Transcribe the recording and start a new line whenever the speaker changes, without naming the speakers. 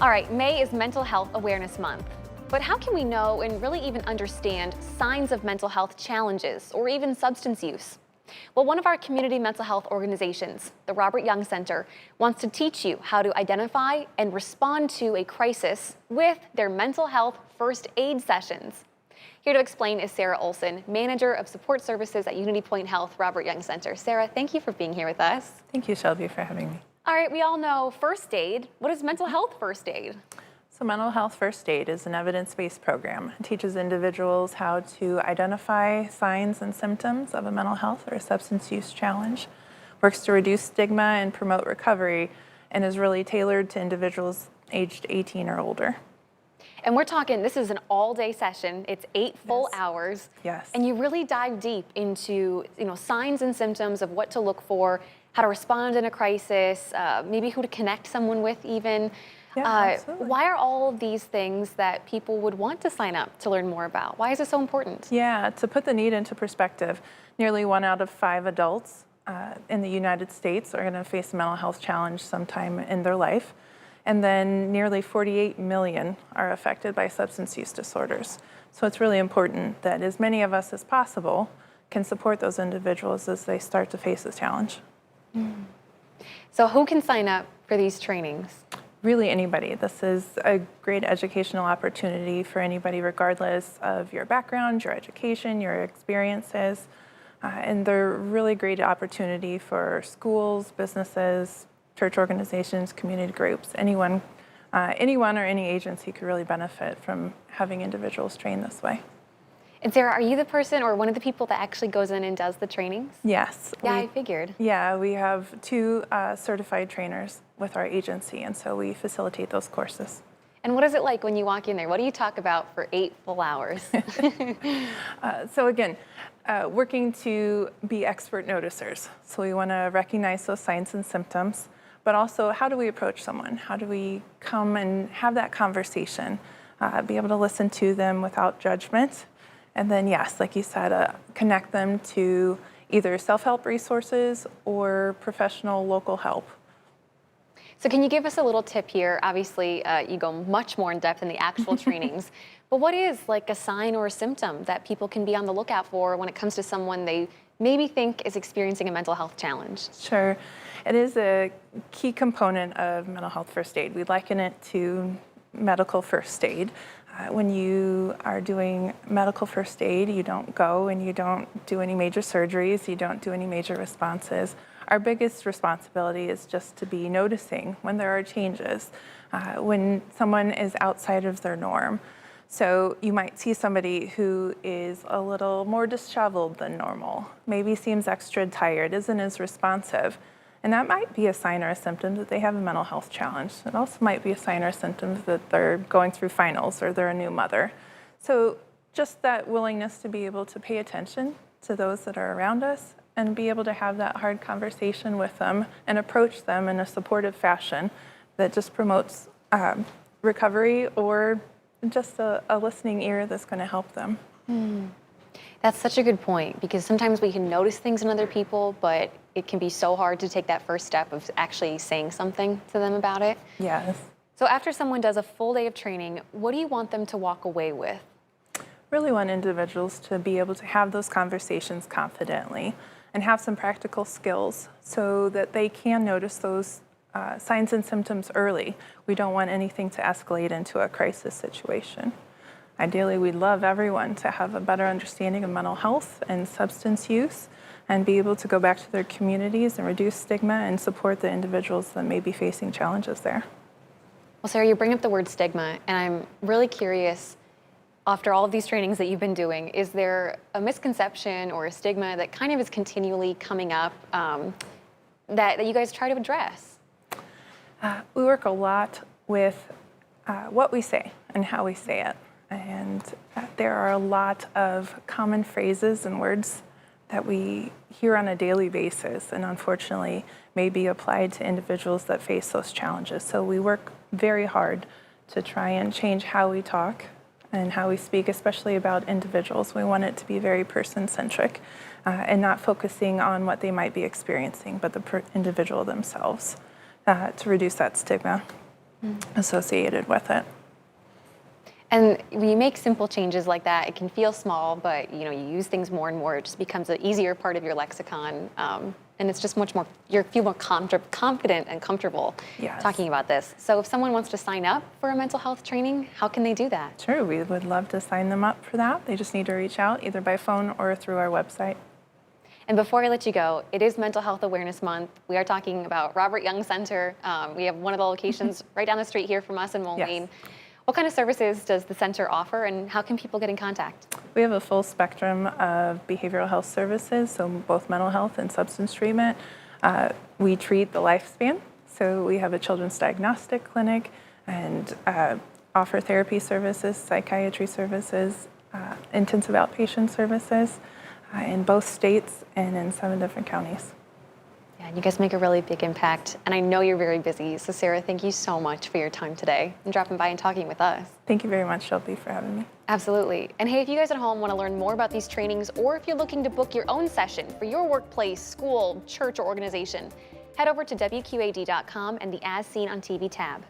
All right, May is Mental Health Awareness Month. But how can we know and really even understand signs of mental health challenges or even substance use? Well, one of our community mental health organizations, the Robert Young Center, wants to teach you how to identify and respond to a crisis with their mental health first aid sessions. Here to explain is Sarah Olson, Manager of Support Services at Unity Point Health, Robert Young Center. Sarah, thank you for being here with us.
Thank you, Shelby, for having me.
All right, we all know first aid. What is mental health first aid?
So mental health first aid is an evidence-based program. It teaches individuals how to identify signs and symptoms of a mental health or a substance use challenge, works to reduce stigma and promote recovery, and is really tailored to individuals aged 18 or older.
And we're talking, this is an all-day session. It's 8 full hours.
Yes.
And you really dive deep into, signs and symptoms of what to look for, how to respond in a crisis, maybe who to connect someone with even.
Yeah, absolutely.
Why are all of these things that people would want to sign up to learn more about? Why is it so important?
Yeah, to put the need into perspective, nearly 1 out of 5 adults in the United States are going to face a mental health challenge sometime in their life. And then nearly 48 million are affected by substance use disorders. So it's really important that as many of us as possible can support those individuals as they start to face this challenge.
So who can sign up for these trainings?
Really anybody. This is a great educational opportunity for anybody regardless of your background, your education, your experiences. And they're really great opportunity for schools, businesses, church organizations, community groups, anyone or any agency could really benefit from having individuals trained this way.
And Sarah, are you the person or one of the people that actually goes in and does the trainings?
Yes.
Yeah, I figured.
Yeah, we have 2 certified trainers with our agency, and so we facilitate those courses.
And what is it like when you walk in there? What do you talk about for 8 full hours?
So again, working to be expert noticers. So we want to recognize those signs and symptoms, but also how do we approach someone? How do we come and have that conversation? Be able to listen to them without judgment. And then, yes, like you said, connect them to either self-help resources or professional local help.
So can you give us a little tip here? Obviously, you go much more in depth in the actual trainings, but what is like a sign or a symptom that people can be on the lookout for when it comes to someone they maybe think is experiencing a mental health challenge?
Sure. It is a key component of mental health first aid. We liken it to medical first aid. When you are doing medical first aid, you don't go and you don't do any major surgeries, you don't do any major responses. Our biggest responsibility is just to be noticing when there are changes, when someone is outside of their norm. So you might see somebody who is a little more disheveled than normal, maybe seems extra tired, isn't as responsive. And that might be a sign or a symptom that they have a mental health challenge. It also might be a sign or a symptom that they're going through finals or they're a new mother. So just that willingness to be able to pay attention to those that are around us and be able to have that hard conversation with them and approach them in a supportive fashion that just promotes recovery or just a listening ear that's going to help them.
That's such a good point, because sometimes we can notice things in other people, but it can be so hard to take that first step of actually saying something to them about it.
Yes.
So after someone does a full day of training, what do you want them to walk away with?
Really want individuals to be able to have those conversations confidently and have some practical skills so that they can notice those signs and symptoms early. We don't want anything to escalate into a crisis situation. Ideally, we'd love everyone to have a better understanding of mental health and substance use and be able to go back to their communities and reduce stigma and support the individuals that may be facing challenges there.
Well, Sarah, you bring up the word stigma, and I'm really curious, after all of these trainings that you've been doing, is there a misconception or a stigma that kind of is continually coming up that you guys try to address?
We work a lot with what we say and how we say it. And there are a lot of common phrases and words that we hear on a daily basis and unfortunately may be applied to individuals that face those challenges. So we work very hard to try and change how we talk and how we speak, especially about individuals. We want it to be very person-centric and not focusing on what they might be experiencing, but the individual themselves to reduce that stigma. associated with it.
And when you make simple changes like that, it can feel small, but you use things more and more. It just becomes an easier part of your lexicon, and it's just much more. You feel more confident and comfortable talking about this. So, if someone wants to sign up for a mental health training, how can they do that?
Sure, we would love to sign them up for that. They just need to reach out either by phone or through our website.
And before I let you go, it is Mental Health Awareness Month. We are talking about Robert Young Center. We have one of the locations right down the street here from us in Moline.
Yes.
What kind of services does the center offer, and how can people get in contact?
We have a full spectrum of behavioral health services, so both mental health and substance treatment. We treat the lifespan, so we have a children's diagnostic clinic and offer therapy services, psychiatry services, intensive outpatient services in both states and in 7 different counties.
Yeah, and you guys make a really big impact, and I know you're very busy. So Sarah, thank you so much for your time today and dropping by and talking with us.
Thank you very much, Shelby, for having me.
Absolutely. And hey, if you guys at home want to learn more about these trainings, or if you're looking to book your own session for your workplace, school, church, or organization, head over to WQAD.com and the As Seen on TV tab.